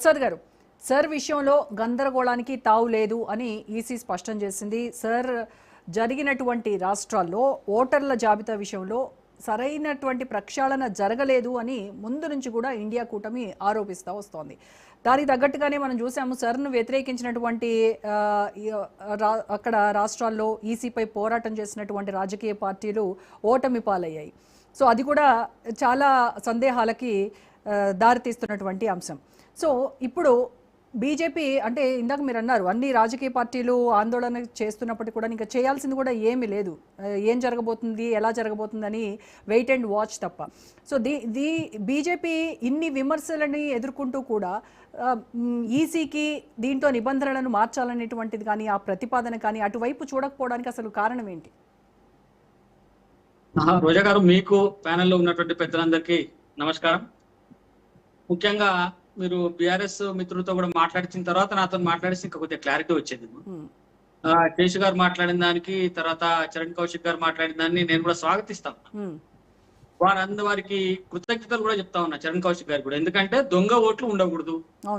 ప్రసాద్ గారు, సర్ విషయంలో గందరగోళానికి తావు లేదు అని ఈసీ స్పష్టం చేసింది. సర్ జరిగినటువంటి రాష్ట్రాల్లో ఓటర్ల జాబితా విషయంలో సరైనటువంటి ప్రక్షాళన జరగలేదు అని ముందు నుంచి కూడా ఇండియా కూటమి ఆరోపిస్తూ వస్తోంది. దానికి తగ్గట్టుగానే మనం చూసాము, సర్ను వ్యతిరేకించినటువంటి అక్కడ రాష్ట్రాల్లో ఈసీపై పోరాటం చేసినటువంటి రాజకీయ పార్టీలు ఓటమి పాలయ్యాయి. సో అది కూడా చాలా సందేహాలకి దారితీస్తున్నటువంటి అంశం. సో ఇప్పుడు బీజేపీ అంటే ఇందాక మీరు అన్నారు, అన్ని రాజకీయ పార్టీలు ఆందోళన చేస్తున్నప్పటికీ కూడా ఇంకా చేయాల్సింది కూడా ఏమీ లేదు, ఏం జరగబోతుంది ఎలా జరగబోతుందని వెయిట్ అండ్ వాచ్ తప్ప. సో బీజేపీ ఇన్ని విమర్శలని ఎదుర్కొంటూ కూడా ఈసీకి దీంట్లో నిబంధనలను మార్చాలనేటువంటిది కానీ ఆ ప్రతిపాదన కానీ అటువైపు చూడకపోవడానికి అసలు కారణం ఏంటి? రోజా గారు, మీకు ప్యానెల్లో ఉన్నటువంటి పెద్దలందరికీ నమస్కారం. ముఖ్యంగా మీరు బీఆర్ఎస్ మిత్రులతో కూడా మాట్లాడిన తర్వాత నాతో మాట్లాడేసి ఇంకా కొద్దిగా క్లారిటీ వచ్చేది. శేషు గారు మాట్లాడిన దానికి, తర్వాత చరణ్ కౌశిక్ గారు మాట్లాడిన దాన్ని నేను కూడా స్వాగతిస్తాను. వారికి కృతజ్ఞతలు కూడా చెప్తా ఉన్నా, చరణ్ కౌశిక్ గారు కూడా. ఎందుకంటే దొంగ ఓట్లు ఉండకూడదు,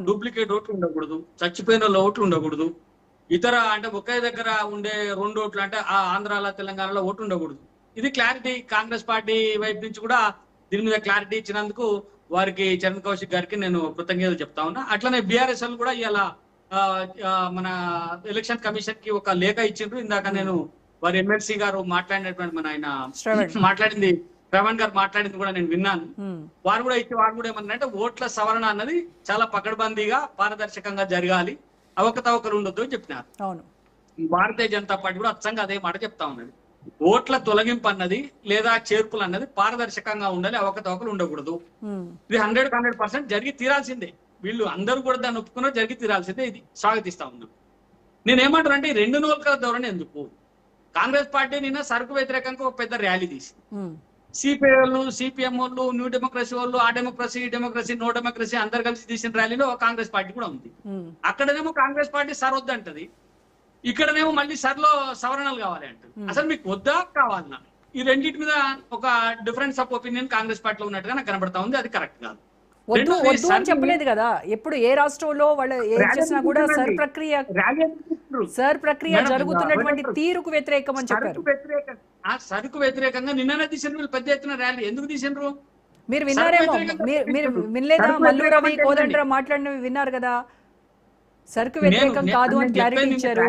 డూప్లికేట్ ఓట్లు ఉండకూడదు, చచ్చిపోయిన ఓట్లు ఉండకూడదు, ఇతర అంటే ఒకే దగ్గర ఉండే 2 ఓట్లు అంటే ఆ ఆంధ్రాలో తెలంగాణలో ఓట్లు ఉండకూడదు. ఇది క్లారిటీ కాంగ్రెస్ పార్టీ వైపు నుంచి కూడా దీని మీద క్లారిటీ ఇచ్చినందుకు వారికి, చరణ్ కౌశిక్ గారికి నేను కృతజ్ఞతలు చెప్తా ఉన్నా. అట్లనే బీఆర్ఎస్ కూడా ఇలా మన ఎలక్షన్ కమిషన్ కి ఒక లేఖ ఇచ్చిండ్రు. ఇందాక నేను వారి ఎమ్మెల్సీ గారు మాట్లాడినటువంటి మన ఆయన మాట్లాడింది, శ్రవణ్ గారు మాట్లాడింది కూడా నేను విన్నాను. వారు కూడా ఏమన్నారంటే ఓట్ల సవరణ అన్నది చాలా పకడ్బందీగా పారదర్శకంగా జరగాలి, అవకతవకలు ఉండొద్దు అని చెప్పినారు. భారతీయ జనతా పార్టీ కూడా అచ్చంగా అదే మాట చెప్తా ఉన్నది. ఓట్ల తొలగింపు అన్నది లేదా చేర్పులు అన్నది పారదర్శకంగా ఉండాలి, అవకతవకలు ఉండకూడదు. ఇది 100% జరిగి తీరాల్సిందే. వీళ్ళు అందరూ కూడా దాన్ని ఒప్పుకున్నారు, జరిగి తీరాల్సిందే. ఇది స్వాగతిస్తా ఉన్నాం. నేనేమంటాను అంటే 2 నోట్ల ధోరణి ఎందుకు? కాంగ్రెస్ పార్టీ నిన్న సరుకు వ్యతిరేకంగా ఒక పెద్ద ర్యాలీ తీసి, సిపిఐ వాళ్ళు, సిపిఎం వాళ్ళు, న్యూ డెమోక్రసీ వాళ్ళు, ఆ డెమోక్రసీ, డెమోక్రసీ, నో డెమోక్రసీ అందరు కలిసి తీసిన ర్యాలీలో కాంగ్రెస్ పార్టీ కూడా ఉంది. అక్కడనేమో కాంగ్రెస్ పార్టీ సార్ వద్దంటది, ఇక్కడనేమో మళ్ళీ సర్లో సవరణలు కావాలి అంటారు. అసలు మీకు వద్దా కావాలన్నా? ఈ రెండింటి మీద ఒక డిఫరెన్స్ ఆఫ్ ఒపీనియన్ కాంగ్రెస్ పార్టీలో ఉన్నట్టుగా నాకు కనబడతా ఉంది. అది కరెక్ట్ కాదు. చెప్పలేదు కదా, ఎప్పుడు ఏ రాష్ట్రంలో వాళ్ళు ఏం చేసినా కూడా సర్ ప్రక్రియ జరుగుతున్నటువంటి తీరుకు వ్యతిరేకం అని చెప్పారు. ఆ సరుకు వ్యతిరేకంగా నిన్ననే తీసిన వీళ్ళు పెద్ద ఎత్తున ర్యాలీ ఎందుకు తీసినారు? మీరు విన్నారేమో, మీరు వినలేదా? మల్లు రవి, కోదండరాం మాట్లాడినవి విన్నారు కదా. సరుకు వ్యతిరేకం కాదు అని క్లారిటీ ఇచ్చారు.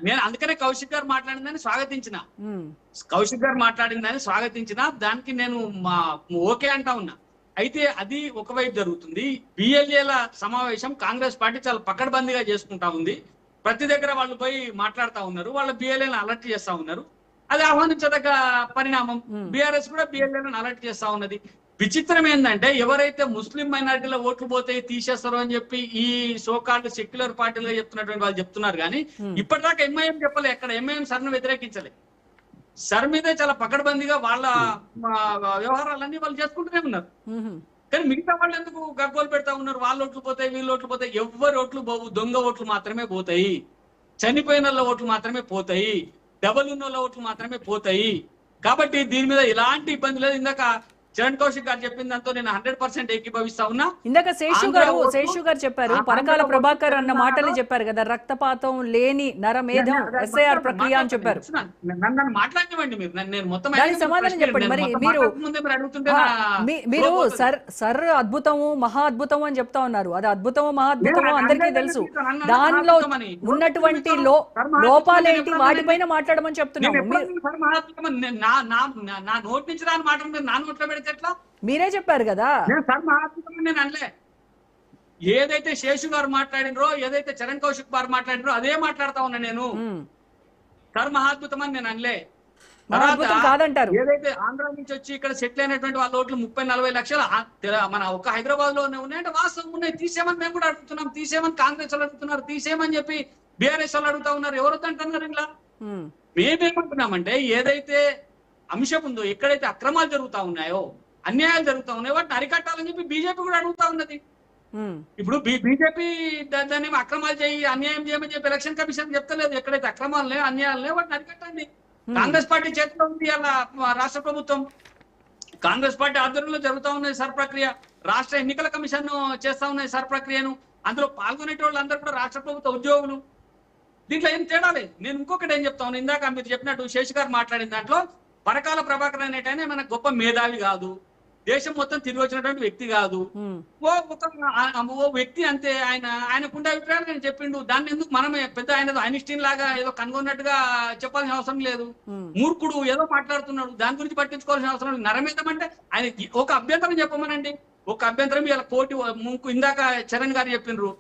నేను అందుకనే కౌశిక్ గారు మాట్లాడిందని స్వాగతించిన, దానికి నేను ఓకే అంటా ఉన్నా. అయితే అది ఒకవైపు జరుగుతుంది. బిఎల్ఏల సమావేశం కాంగ్రెస్ పార్టీ చాలా పకడ్బందీగా చేసుకుంటా ఉంది. ప్రతి దగ్గర వాళ్ళు పోయి మాట్లాడుతూ ఉన్నారు, వాళ్ళ బిఎల్ఏలను అలర్ట్ చేస్తా ఉన్నారు. అది ఆహ్వానించదగ్గ పరిణామం. బీఆర్ఎస్ కూడా బిఎల్ఏలను అలర్ట్ చేస్తా ఉన్నది. విచిత్రం ఏంటంటే, ఎవరైతే ముస్లిం మైనారిటీలో ఓట్లు పోతే తీసేస్తారో అని చెప్పి ఈ సోకాల్డ్ సెక్యులర్ పార్టీలో చెప్తున్నటువంటి వాళ్ళు చెప్తున్నారు. కానీ ఇప్పటిదాకా ఎంఐఎం చెప్పలే, ఎక్కడ ఎంఐఎం సర్ను వ్యతిరేకించలే. సర్ మీదే చాలా పకడ్బందీగా వాళ్ళ వ్యవహారాలన్నీ వాళ్ళు చేసుకుంటూనే ఉన్నారు. కానీ మిగతా వాళ్ళు ఎందుకు గగ్గోలు పెడతా ఉన్నారు? వాళ్ళ ఓట్లు పోతాయి, వీళ్ళ ఓట్లు పోతాయి. ఎవరి ఓట్లు పోవు, దొంగ ఓట్లు మాత్రమే పోతాయి, చనిపోయిన ఓట్లు మాత్రమే పోతాయి, డబల్ ఉన్న ఓట్లు మాత్రమే పోతాయి. కాబట్టి దీని మీద ఎలాంటి ఇబ్బంది లేదు. ఇందాక చరణ్ కౌశిక్ గారు చెప్పిన దాంతో నేను 100% ఏకీభవిస్తా ఉన్నా. ఇందాక శేషు గారు చెప్పారు, పరకాల ప్రభాకర్ అన్న మాటలు చెప్పారు కదా, రక్తపాతం లేని నరమేధం ఎస్ఐఆర్ ప్రక్రియ అని చెప్పారు. నన్ను మాట్లాడివ్వండి మీరు, నేను మొత్తం సమాధానం చెప్పండి. మరి మీరు సర్ అద్భుతము, మహా అద్భుతము అని చెప్తా ఉన్నారు. అది అద్భుతమో మహా అద్భుతమో అందరికీ తెలుసు. దానిలో ఉన్నటువంటి లోపాలేంటి, వాటిపైన మాట్లాడమని చెప్తున్నాము. నా నోటి నుంచి రాని మాట నా నోట్లో పెడితే ఎట్లా? మీరే చెప్పారు కదా. నేను అనలే. ఏదైతే శేషు గారు మాట్లాడినరో, ఏదైతే చరణ్ కౌశిక్ గారు మాట్లాడినరో అదే మాట్లాడతా ఉన్నా నేను. సర్ మహాద్భుతం అని నేను అనలే. కాదంటారు. ఏదైతే ఆంధ్ర నుంచి వచ్చి ఇక్కడ సెటిల్ అయినటువంటి వాళ్ళ ఓట్లు 30-40 లక్షలు మన ఒక హైదరాబాద్ లోనే ఉన్నాయంటే వాస్తవం ఉన్నాయి. తీసేయమని మేము కూడా అడుగుతున్నాం, తీసేయమని కాంగ్రెస్ వాళ్ళు అడుగుతున్నారు, తీసేయమని చెప్పి బీఆర్ఎస్ వాళ్ళు అడుగుతా ఉన్నారు. ఎవరు అంటున్నారు? ఇలా మేమేమంటున్నామంటే, ఏదైతే అంశం ఉందో, ఎక్కడైతే అక్రమాలు జరుగుతా ఉన్నాయో, అన్యాయాలు జరుగుతా ఉన్నాయో వాటిని అరికట్టాలని చెప్పి బీజేపీ కూడా అడుగుతా ఉన్నది. ఇప్పుడు బీజేపీ దాన్ని అక్రమాలు చేయి, అన్యాయం చేయమని చెప్పి ఎలక్షన్ కమిషన్ చెప్తలేదు. ఎక్కడైతే అక్రమాలు లేవు, అన్యాయాలు లేవు, వాటిని అరికట్టండి. కాంగ్రెస్ పార్టీ చేతిలో ఉంది అలా రాష్ట్ర ప్రభుత్వం. కాంగ్రెస్ పార్టీ ఆధ్వర్యంలో జరుగుతా ఉన్నది సర్ ప్రక్రియ. రాష్ట్ర ఎన్నికల కమిషన్ చేస్తా ఉన్నది సర్ ప్రక్రియను. అందులో పాల్గొనేటోళ్ళు అందరూ కూడా రాష్ట్ర ప్రభుత్వ ఉద్యోగులు. దీంట్లో ఏం తేడా లేదు. నేను ఇంకొకటి ఏం చెప్తాను, ఇందాక మీరు చెప్పినట్టు శేష్ గారు మాట్లాడిన దాంట్లో పరకాల ప్రభాకర్ అనేటైనా మన గొప్ప మేధావి కాదు, దేశం మొత్తం తిరిగి వచ్చినటువంటి వ్యక్తి కాదు, ఓ వ్యక్తి అంతే. ఆయనకుండే అభిప్రాయాలు నేను చెప్పిండు. దాన్ని ఎందుకు మనమే పెద్ద ఆయన ఐన్స్టీన్ లాగా ఏదో కనుగొన్నట్టుగా చెప్పాల్సిన అవసరం లేదు. మూర్ఖుడు ఏదో మాట్లాడుతున్నాడు, దాని గురించి పట్టించుకోవాల్సిన అవసరం లేదు. నరమేధం అంటే ఆయన ఒక అభ్యంతరం చెప్పమనండి, ఒక అభ్యంతరం. ఇలా కోటి ఇందాక చరణ్ గారు చెప్పినారు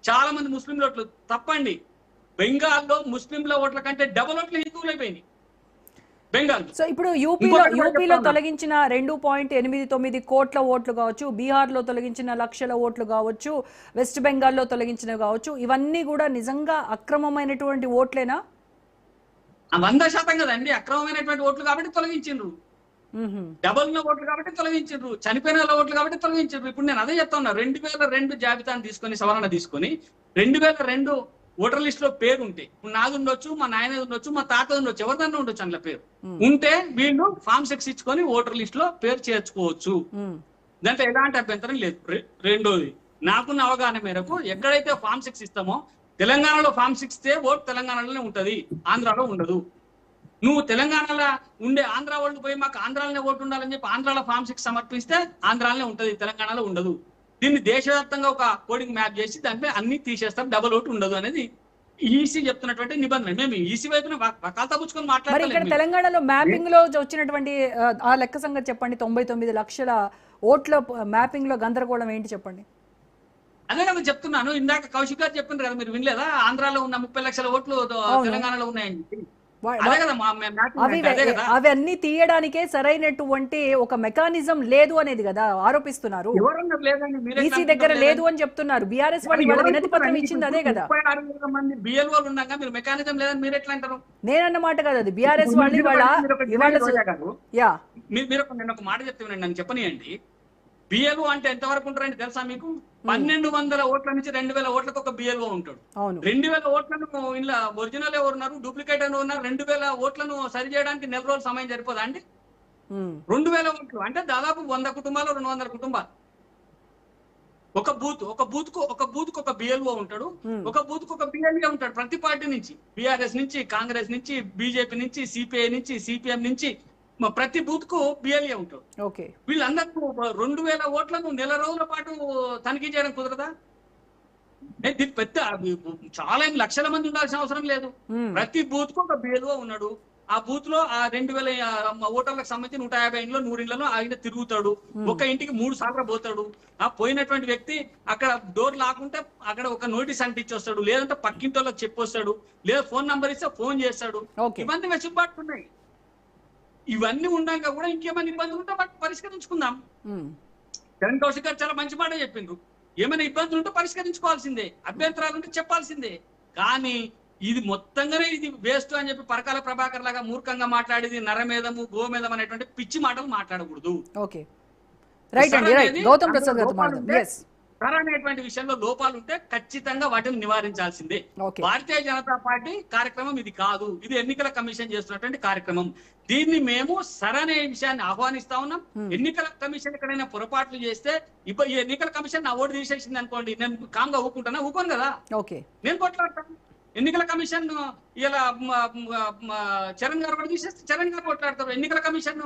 చాలా మంది ముస్లింల ఓట్లు తప్పండి. బెంగాల్లో ముస్లింల ఓట్ల కంటే డబుల్ ఓట్లు హిందువులు అయిపోయింది బెంగాల్. సో ఇప్పుడు యూపీలో తొలగించిన 2.89 కోట్ల ఓట్లు కావచ్చు, బీహార్లో తొలగించిన లక్షల ఓట్లు కావచ్చు, వెస్ట్ బెంగాల్లో తొలగించినవి కావచ్చు, ఇవన్నీ కూడా నిజంగా అక్రమమైనటువంటి ఓట్లేనా? 100% కదండి అక్రమమైనటువంటి ఓట్లు కాబట్టి తొలగించిండ్రు. డబుల్ ఓట్లు కాబట్టి తొలగించిండ్రు, చనిపోయిన వాళ్ళ ఓట్లు కాబట్టి తొలగించిండ్రు. ఇప్పుడు నేను అదే చెప్తా ఉన్నా, 2002 జాబితాను తీసుకొని సవరణ తీసుకొని 2002 ఓటర్ లిస్ట్ లో పేరు ఉంటే, నాది ఉండొచ్చు, మా నాయన ఉండొచ్చు, మా తాత ఉండొచ్చు, ఎవరిదన్నా ఉండొచ్చు అందులో పేరు ఉంటే వీళ్ళు ఫామ్ 6 ఇచ్చుకొని ఓటర్ లిస్ట్ లో పేరు చేర్చుకోవచ్చు. దాంట్లో ఎలాంటి అభ్యంతరం లేదు. రెండోది, నాకున్న అవగాహన మేరకు ఎక్కడైతే ఫామ్ 6 ఇస్తామో తెలంగాణలో ఫామ్ 6 ఇస్తే ఓటు తెలంగాణలోనే ఉంటది, ఆంధ్రాలో ఉండదు. నువ్వు తెలంగాణలో ఉండే ఆంధ్ర వాళ్ళు పోయి మాకు ఆంధ్రాలోనే ఓటు ఉండాలని చెప్పి ఆంధ్రాలో ఫామ్ 6 సమర్పిస్తే ఆంధ్రాలోనే ఉంటది, తెలంగాణలో ఉండదు. దీన్ని దేశవ్యాప్తంగా ఒక కోడింగ్ మ్యాప్ చేసి దానిపై అన్ని తీసేస్తాం, డబుల్ ఓటు ఉండదు అనేది ఈసీ చెప్తున్నటువంటి నిబంధన. మేము ఈసీ వైపున వకాల్తా పుచ్చుకొని మాట్లాడాలి. ఇక్కడ తెలంగాణలో మ్యాపింగ్ లో వచ్చినటువంటి ఆ లెక్క సంగతి చెప్పండి. 99 లక్షల ఓట్ల మ్యాపింగ్ లో గందరగోళం ఏంటి చెప్పండి. అదే కదా చెప్తున్నాను, ఇందాక కౌశిక్ గారు చెప్పిండ్రు కదా, మీరు వినలేదా? ఆంధ్రాలో ఉన్న 30 లక్షల ఓట్లు తెలంగాణలో ఉన్నాయని చెప్పి. అవన్నీ తీయడానికే సరైనటువంటి ఒక మెకానిజం లేదు అనేది కదా ఆరోపిస్తున్నారు. ఈసీ దగ్గర లేదు అని చెప్తున్నారు. బీఆర్ఎస్ వాళ్ళు వినతి పత్రం ఇచ్చింది అదే కదా. నేనన్నమాట కదా, అది బీఆర్ఎస్ వాళ్ళు నేను ఒక మాట చెప్తున్నాను, నన్ను చెప్పనియండి. బిఎల్ఓ అంటే ఎంతవరకు ఉంటారండి తెలుసా మీకు? 1200 ఓట్ల నుంచి 2000 ఓట్లకు ఒక బిఎల్ఓ ఉంటాడు. 2000 ఓట్లను ఇలా ఒరిజినల్ ఎవరు ఉన్నారు, డూప్లికేట్ అని ఉన్నారు, 2000 ఓట్లను సరి చేయడానికి నెల రోజులు సమయం సరిపోదా అండి? 2000 ఓట్లు అంటే దాదాపు 100 కుటుంబాలు, 200 కుటుంబాలు. ఒక బూత్ కు ఒక బిఎల్ఓ ఉంటాడు, ఒక బూత్ కు ఒక బిఎల్ఏ ఉంటాడు. ప్రతి పార్టీ నుంచి, బీఆర్ఎస్ నుంచి, కాంగ్రెస్ నుంచి, బీజేపీ నుంచి, సిపిఐ నుంచి, సిపిఎం నుంచి ప్రతి బూత్ కు బిఎల్ఏ ఉంటాడు. వీళ్ళందరూ 2000 ఓట్లను నెల రోజుల పాటు తనిఖీ చేయడం కుదరదా? పెద్ద చాలా లక్షల మంది ఉండాల్సిన అవసరం లేదు. ప్రతి బూత్ కు ఒక బిఎల్ఓ ఉన్నాడు. ఆ బూత్ లో ఆ 2000 ఓటర్లకు సంబంధించి 150 ఇంట్లో 100 ఇంట్లో ఆయన తిరుగుతాడు. ఒక ఇంటికి 3 సార్లు పోతాడు. ఆ పోయినటువంటి వ్యక్తి అక్కడ డోర్ లాక్కుంటే అక్కడ ఒక నోటీస్ అంటించి వస్తాడు, లేదంటే పక్కింటి వాళ్ళకి చెప్పొస్తాడు, లేదా ఫోన్ నంబర్ ఇస్తే ఫోన్ చేస్తాడు. ఇవన్నీ వెసులుబాటు ఉన్నాయి. ఇవన్నీ ఉన్నాక కూడా ఇంకేమైనా ఇబ్బందులు ఉంటే వాటిని పరిష్కరించుకుందాం. చరణ్ కౌశిక్ గారు చాలా మంచి మాట చెప్పిండ్రు. ఏమైనా ఇబ్బందులు ఉంటే పరిష్కరించుకోవాల్సిందే, అభ్యంతరాలు ఉంటే చెప్పాల్సిందే. కానీ ఇది మొత్తంగానే ఇది వేస్ట్ అని చెప్పి పరకాల ప్రభాకర్ లాగా మూర్ఖంగా మాట్లాడేది నరమేధము, గోమేధం అనేటువంటి పిచ్చి మాటలు మాట్లాడకూడదు. అనేటువంటి విషయంలో లోపాలు ఉంటే ఖచ్చితంగా వాటిని నివారించాల్సిందే. భారతీయ జనతా పార్టీ కార్యక్రమం ఇది కాదు, ఇది ఎన్నికల కమిషన్ చేస్తున్నటువంటి కార్యక్రమం. దీన్ని మేము సరైన విషయాన్ని ఆహ్వానిస్తా ఉన్నాం. ఎన్నికల కమిషన్ ఎక్కడైనా పొరపాట్లు చేస్తే ఈ ఎన్నికల కమిషన్ నా ఓటు తీసేసింది అనుకోండి, నేను కామ్గా ఊరుకుంటానా? ఊరుకోను కదా, నేను కొట్లాడతాను. ఎన్నికల కమిషన్ ఇలా చరణ్ గారు ఒకటి తీసేస్తే చరణ్ గారు కొట్లాడతారు, ఎన్నికల కమిషన్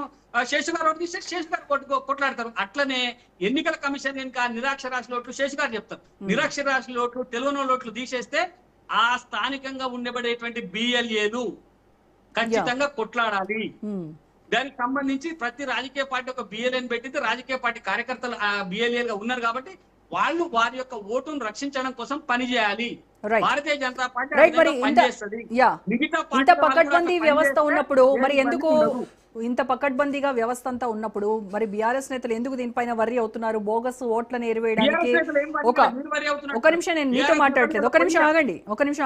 శేషు గారు ఒకటి తీసేస్తే శేషు గారు కొట్లాడతారు. అట్లనే ఎన్నికల కమిషన్ ఇంకా నిరాక్షరాస్యుల ఓట్లు శేషు గారు చెప్తారు, నిరాక్షరాస్యుల ఓట్లు, తెలుగునోళ్ళ ఓట్లు తీసేస్తే ఆ స్థానికంగా ఉండబడేటువంటి బిఎల్ఏలు ఖచ్చితంగా కొట్లాడాలి. దానికి సంబంధించి ప్రతి రాజకీయ పార్టీ ఒక బిఎల్ఏని పెట్టింది. రాజకీయ పార్టీ కార్యకర్తలు బిఎల్ఏలుగా ఉన్నారు కాబట్టి వాళ్ళు వారి యొక్క ఓటును రక్షించడం కోసం పనిచేయాలి. భారతీయ జనతా పార్టీ పనిచేస్తుంది. ఇంత పకడ్బందీ వ్యవస్థ ఉన్నప్పుడు మరి ఎందుకు, ఇంత పకడ్బందీగా వ్యవస్థ అంతా ఉన్నప్పుడు మరి బీఆర్ఎస్ నేతలు ఎందుకు దీనిపైన వర్రీ అవుతున్నారు? బోగస్ ఓట్లను ఎరివేయడానికి. ఒక నిమిషం, నేను మీతో మాట్లాడట్లేదు, ఒక నిమిషం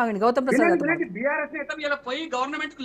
ఆగండి గౌతమ్ ప్రసాద్. బీఆర్ఎస్ నేతలు ఇలా పోయి గవర్నమెంట్